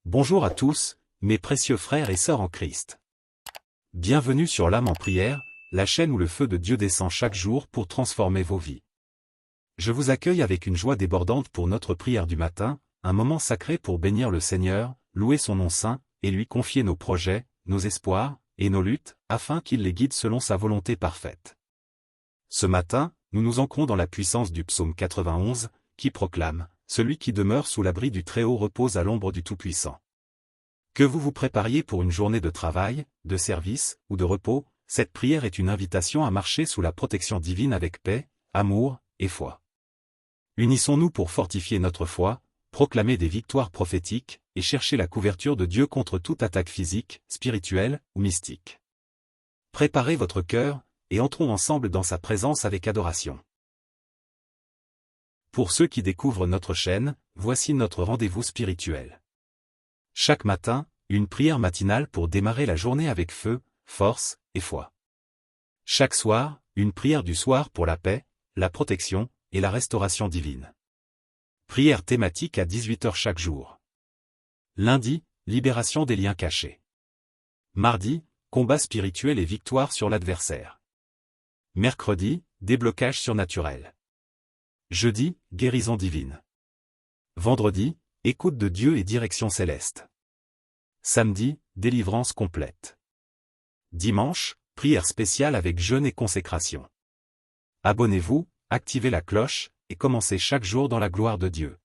Bonjour à tous, mes précieux frères et sœurs en Christ. Bienvenue sur l'âme en prière, la chaîne où le feu de Dieu descend chaque jour pour transformer vos vies. Je vous accueille avec une joie débordante pour notre prière du matin, un moment sacré pour bénir le Seigneur, louer son nom saint, et lui confier nos projets, nos espoirs, et nos luttes, afin qu'il les guide selon sa volonté parfaite. Ce matin, nous nous ancrons dans la puissance du psaume 91, qui proclame « Celui qui demeure sous l'abri du Très-Haut repose à l'ombre du Tout-Puissant ». Que vous vous prépariez pour une journée de travail, de service, ou de repos, cette prière est une invitation à marcher sous la protection divine avec paix, amour, et foi. Unissons-nous pour fortifier notre foi, proclamer des victoires prophétiques, et chercher la couverture de Dieu contre toute attaque physique, spirituelle, ou mystique. Préparez votre cœur, et entrons ensemble dans sa présence avec adoration. Pour ceux qui découvrent notre chaîne, voici notre rendez-vous spirituel. Chaque matin, une prière matinale pour démarrer la journée avec feu, force, et foi. Chaque soir, une prière du soir pour la paix, la protection, et la restauration divine. Prière thématique à 18h chaque jour. Lundi, libération des liens cachés. Mardi, combat spirituel et victoire sur l'adversaire. Mercredi, déblocage surnaturel. Jeudi, guérison divine. Vendredi, écoute de Dieu et direction céleste. Samedi, délivrance complète. Dimanche, prière spéciale avec jeûne et consécration. Abonnez-vous, activez la cloche, et commencez chaque jour dans la gloire de Dieu.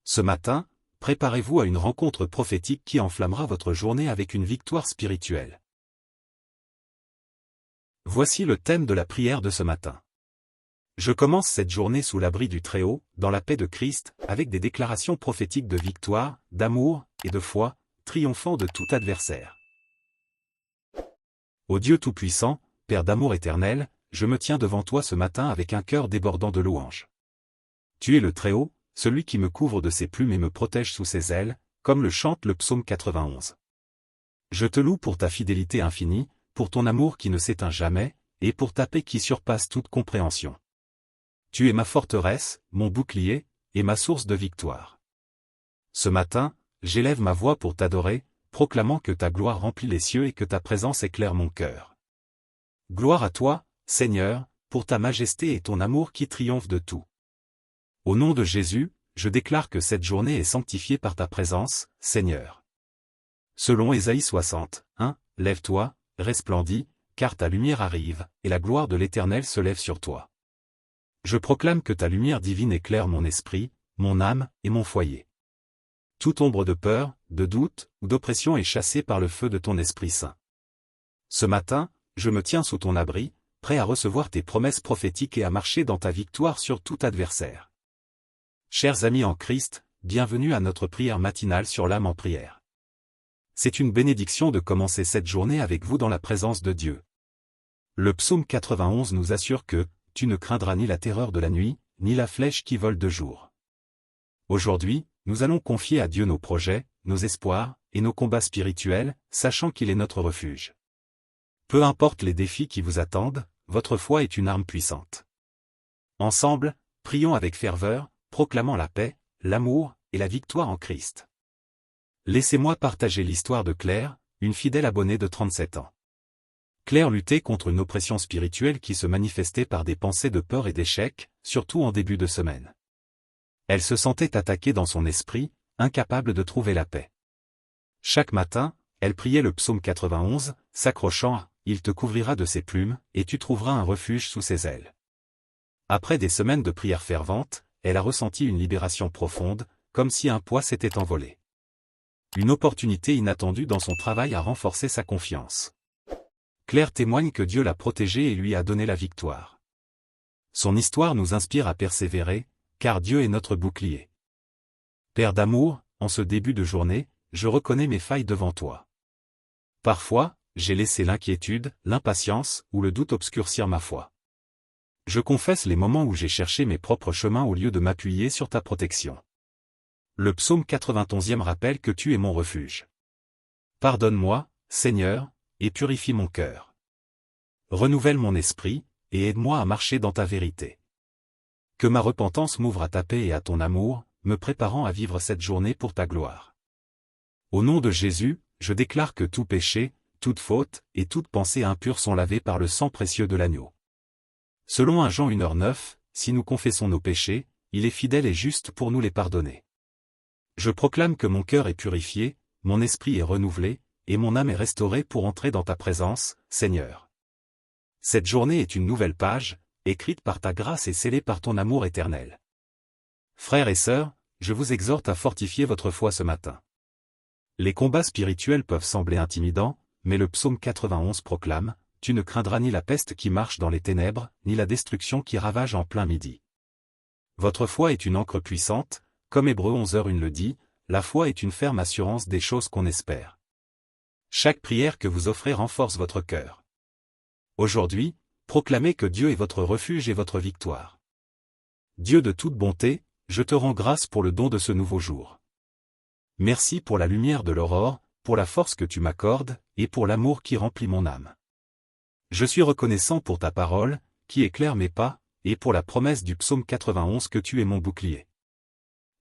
Ce matin, préparez-vous à une rencontre prophétique qui enflammera votre journée avec une victoire spirituelle. Voici le thème de la prière de ce matin. Je commence cette journée sous l'abri du Très-Haut, dans la paix de Christ, avec des déclarations prophétiques de victoire, d'amour, et de foi, triomphant de tout adversaire. Ô Dieu Tout-Puissant, Père d'amour éternel, je me tiens devant toi ce matin avec un cœur débordant de louanges. Tu es le Très-Haut, celui qui me couvre de ses plumes et me protège sous ses ailes, comme le chante le psaume 91. Je te loue pour ta fidélité infinie, pour ton amour qui ne s'éteint jamais, et pour ta paix qui surpasse toute compréhension. Tu es ma forteresse, mon bouclier, et ma source de victoire. Ce matin, j'élève ma voix pour t'adorer, proclamant que ta gloire remplit les cieux et que ta présence éclaire mon cœur. Gloire à toi, Seigneur, pour ta majesté et ton amour qui triomphe de tout. Au nom de Jésus, je déclare que cette journée est sanctifiée par ta présence, Seigneur. Selon Ésaïe 60, 1, lève-toi, resplendis, car ta lumière arrive, et la gloire de l'Éternel se lève sur toi. Je proclame que ta lumière divine éclaire mon esprit, mon âme, et mon foyer. Toute ombre de peur, de doute, ou d'oppression est chassée par le feu de ton Esprit Saint. Ce matin, je me tiens sous ton abri, prêt à recevoir tes promesses prophétiques et à marcher dans ta victoire sur tout adversaire. Chers amis en Christ, bienvenue à notre prière matinale sur l'âme en prière. C'est une bénédiction de commencer cette journée avec vous dans la présence de Dieu. Le psaume 91 nous assure que « Tu ne craindras ni la terreur de la nuit, ni la flèche qui vole de jour ». Aujourd'hui, nous allons confier à Dieu nos projets, nos espoirs, et nos combats spirituels, sachant qu'il est notre refuge. Peu importe les défis qui vous attendent, votre foi est une arme puissante. Ensemble, prions avec ferveur, proclamant la paix, l'amour, et la victoire en Christ. Laissez-moi partager l'histoire de Claire, une fidèle abonnée de 37 ans. Claire luttait contre une oppression spirituelle qui se manifestait par des pensées de peur et d'échec, surtout en début de semaine. Elle se sentait attaquée dans son esprit, incapable de trouver la paix. Chaque matin, elle priait le psaume 91, s'accrochant à « Il te couvrira de ses plumes, et tu trouveras un refuge sous ses ailes ». Après des semaines de prières ferventes, elle a ressenti une libération profonde, comme si un poids s'était envolé. Une opportunité inattendue dans son travail a renforcé sa confiance. Claire témoigne que Dieu l'a protégée et lui a donné la victoire. Son histoire nous inspire à persévérer, car Dieu est notre bouclier. Père d'amour, en ce début de journée, je reconnais mes failles devant toi. Parfois, j'ai laissé l'inquiétude, l'impatience ou le doute obscurcir ma foi. Je confesse les moments où j'ai cherché mes propres chemins au lieu de m'appuyer sur ta protection. Le psaume 91e rappelle que tu es mon refuge. Pardonne-moi, Seigneur, et purifie mon cœur. Renouvelle mon esprit, et aide-moi à marcher dans ta vérité. Que ma repentance m'ouvre à ta paix et à ton amour, me préparant à vivre cette journée pour ta gloire. Au nom de Jésus, je déclare que tout péché, toute faute, et toute pensée impure sont lavés par le sang précieux de l'agneau. Selon 1 Jean 1h9, si nous confessons nos péchés, il est fidèle et juste pour nous les pardonner. Je proclame que mon cœur est purifié, mon esprit est renouvelé, et mon âme est restaurée pour entrer dans ta présence, Seigneur. Cette journée est une nouvelle page, écrite par ta grâce et scellée par ton amour éternel. Frères et sœurs, je vous exhorte à fortifier votre foi ce matin. Les combats spirituels peuvent sembler intimidants, mais le psaume 91 proclame « Tu ne craindras ni la peste qui marche dans les ténèbres, ni la destruction qui ravage en plein midi. » Votre foi est une ancre puissante, comme Hébreux 11h1 le dit, la foi est une ferme assurance des choses qu'on espère. Chaque prière que vous offrez renforce votre cœur. Aujourd'hui, proclamez que Dieu est votre refuge et votre victoire. Dieu de toute bonté, je te rends grâce pour le don de ce nouveau jour. Merci pour la lumière de l'aurore, pour la force que tu m'accordes, et pour l'amour qui remplit mon âme. Je suis reconnaissant pour ta parole, qui éclaire mes pas, et pour la promesse du psaume 91 que tu es mon bouclier.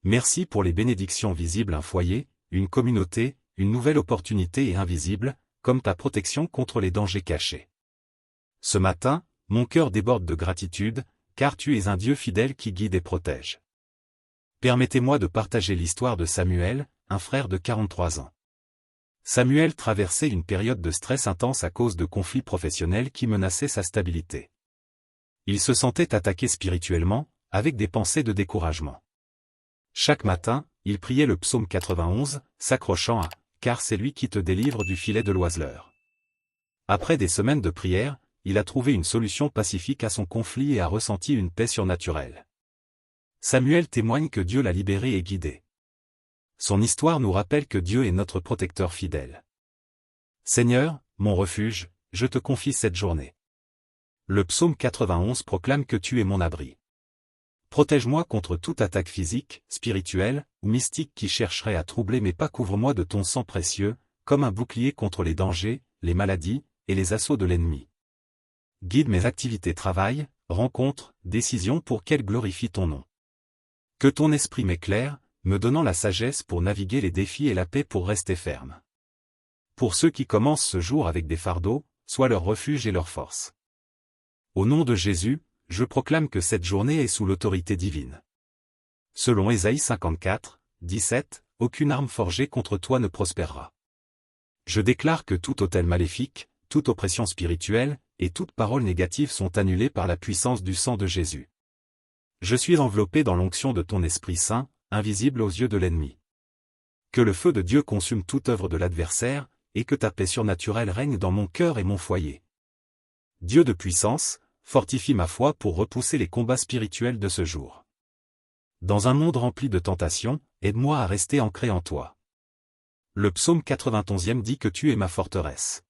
Merci pour les bénédictions visibles, un foyer, une communauté, une nouvelle opportunité et invisible, comme ta protection contre les dangers cachés. Ce matin, mon cœur déborde de gratitude, car tu es un Dieu fidèle qui guide et protège. Permettez-moi de partager l'histoire de Samuel, un frère de 43 ans. Samuel traversait une période de stress intense à cause de conflits professionnels qui menaçaient sa stabilité. Il se sentait attaqué spirituellement, avec des pensées de découragement. Chaque matin, il priait le psaume 91, s'accrochant à « Car c'est lui qui te délivre du filet de l'oiseleur ». Après des semaines de prière, il a trouvé une solution pacifique à son conflit et a ressenti une paix surnaturelle. Samuel témoigne que Dieu l'a libéré et guidé. Son histoire nous rappelle que Dieu est notre protecteur fidèle. Seigneur, mon refuge, je te confie cette journée. Le psaume 91 proclame que tu es mon abri. Protège-moi contre toute attaque physique, spirituelle ou mystique qui chercherait à troubler mes pas. Couvre-moi de ton sang précieux, comme un bouclier contre les dangers, les maladies et les assauts de l'ennemi. Guide mes activités, travail, rencontres, décisions pour qu'elles glorifient ton nom. Que ton esprit m'éclaire, me donnant la sagesse pour naviguer les défis et la paix pour rester ferme. Pour ceux qui commencent ce jour avec des fardeaux, sois leur refuge et leur force. Au nom de Jésus, je proclame que cette journée est sous l'autorité divine. Selon Ésaïe 54, 17, aucune arme forgée contre toi ne prospérera. Je déclare que tout autel maléfique, toute oppression spirituelle, et toute parole négative sont annulées par la puissance du sang de Jésus. Je suis enveloppé dans l'onction de ton Esprit Saint, invisible aux yeux de l'ennemi. Que le feu de Dieu consume toute œuvre de l'adversaire, et que ta paix surnaturelle règne dans mon cœur et mon foyer. Dieu de puissance, fortifie ma foi pour repousser les combats spirituels de ce jour. Dans un monde rempli de tentations, aide-moi à rester ancré en toi. Le psaume 91e dit que tu es ma forteresse.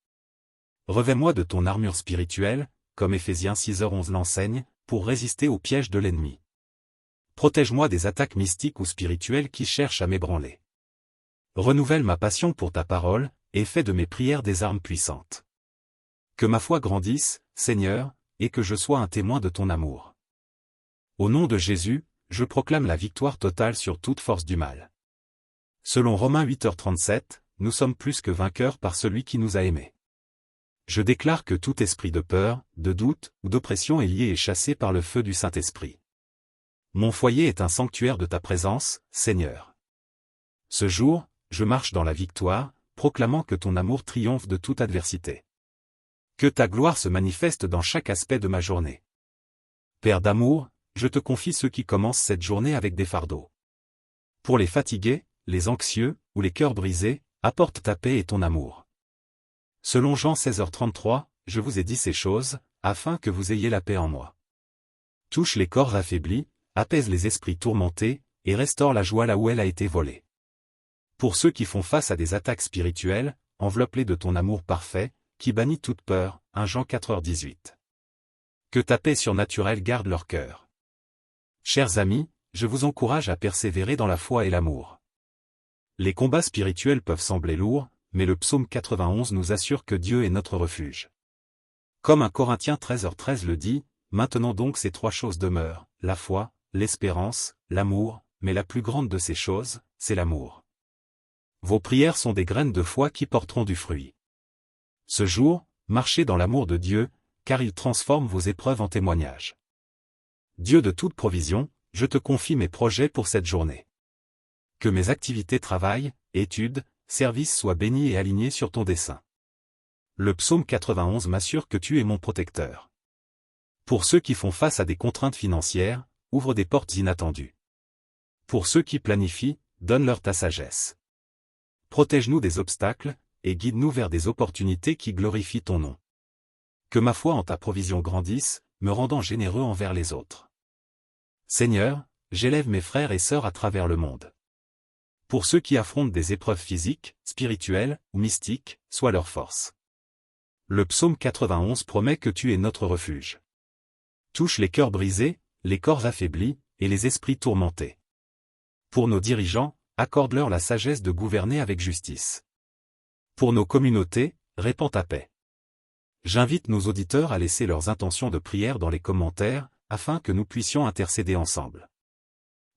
Revêt-moi de ton armure spirituelle, comme Éphésiens 6h11 l'enseigne, pour résister aux pièges de l'ennemi. Protège-moi des attaques mystiques ou spirituelles qui cherchent à m'ébranler. Renouvelle ma passion pour ta parole, et fais de mes prières des armes puissantes. Que ma foi grandisse, Seigneur, et que je sois un témoin de ton amour. Au nom de Jésus, je proclame la victoire totale sur toute force du mal. Selon Romains 8h37, nous sommes plus que vainqueurs par celui qui nous a aimés. Je déclare que tout esprit de peur, de doute ou d'oppression est lié et chassé par le feu du Saint-Esprit. Mon foyer est un sanctuaire de ta présence, Seigneur. Ce jour, je marche dans la victoire, proclamant que ton amour triomphe de toute adversité. Que ta gloire se manifeste dans chaque aspect de ma journée. Père d'amour, je te confie ceux qui commencent cette journée avec des fardeaux. Pour les fatigués, les anxieux ou les cœurs brisés, apporte ta paix et ton amour. Selon Jean 16h33, je vous ai dit ces choses, afin que vous ayez la paix en moi. Touche les corps affaiblis, apaise les esprits tourmentés, et restaure la joie là où elle a été volée. Pour ceux qui font face à des attaques spirituelles, enveloppe-les de ton amour parfait, qui bannit toute peur, 1 Jean 4h18. Que ta paix surnaturelle garde leur cœur. Chers amis, je vous encourage à persévérer dans la foi et l'amour. Les combats spirituels peuvent sembler lourds, mais le psaume 91 nous assure que Dieu est notre refuge. Comme 1 Corinthiens 13h13 le dit, maintenant donc ces trois choses demeurent, la foi, l'espérance, l'amour, mais la plus grande de ces choses, c'est l'amour. vos prières sont des graines de foi qui porteront du fruit. Ce jour, marchez dans l'amour de Dieu, car il transforme vos épreuves en témoignages. Dieu de toute provision, je te confie mes projets pour cette journée. Que mes activités travail, études, services soient bénis et alignés sur ton dessein. Le psaume 91 m'assure que tu es mon protecteur. Pour ceux qui font face à des contraintes financières, ouvre des portes inattendues. Pour ceux qui planifient, donne-leur ta sagesse. Protège-nous des obstacles, et guide-nous vers des opportunités qui glorifient ton nom. Que ma foi en ta provision grandisse, me rendant généreux envers les autres. Seigneur, j'élève mes frères et sœurs à travers le monde. Pour ceux qui affrontent des épreuves physiques, spirituelles ou mystiques, sois leur force. Le psaume 91 promet que tu es notre refuge. Touche les cœurs brisés, les corps affaiblis, et les esprits tourmentés. Pour nos dirigeants, accorde-leur la sagesse de gouverner avec justice. Pour nos communautés, répands ta paix. J'invite nos auditeurs à laisser leurs intentions de prière dans les commentaires, afin que nous puissions intercéder ensemble.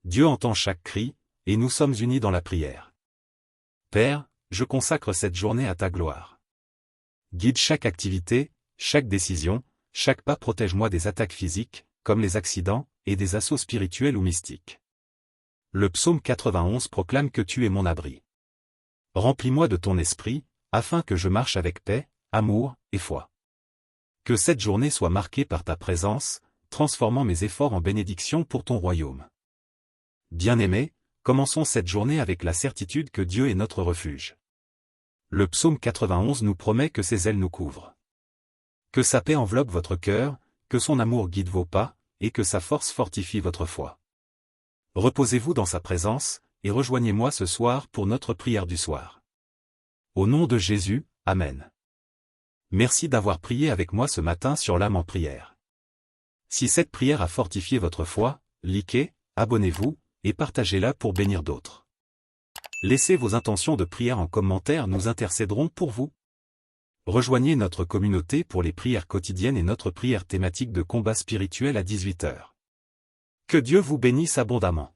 Dieu entend chaque cri, et nous sommes unis dans la prière. Père, je consacre cette journée à ta gloire. Guide chaque activité, chaque décision, chaque pas. Protège-moi des attaques physiques, comme les accidents, et des assauts spirituels ou mystiques. Le psaume 91 proclame que tu es mon abri. Remplis-moi de ton esprit, afin que je marche avec paix, amour et foi. Que cette journée soit marquée par ta présence, transformant mes efforts en bénédiction pour ton royaume. Bien-aimés, commençons cette journée avec la certitude que Dieu est notre refuge. Le psaume 91 nous promet que ses ailes nous couvrent. Que sa paix enveloppe votre cœur, que son amour guide vos pas, et que sa force fortifie votre foi. Reposez-vous dans sa présence, et rejoignez-moi ce soir pour notre prière du soir. Au nom de Jésus, Amen. Merci d'avoir prié avec moi ce matin sur l'âme en prière. Si cette prière a fortifié votre foi, likez, abonnez-vous, et partagez-la pour bénir d'autres. Laissez vos intentions de prière en commentaire, nous intercéderons pour vous. Rejoignez notre communauté pour les prières quotidiennes et notre prière thématique de combat spirituel à 18h. Que Dieu vous bénisse abondamment.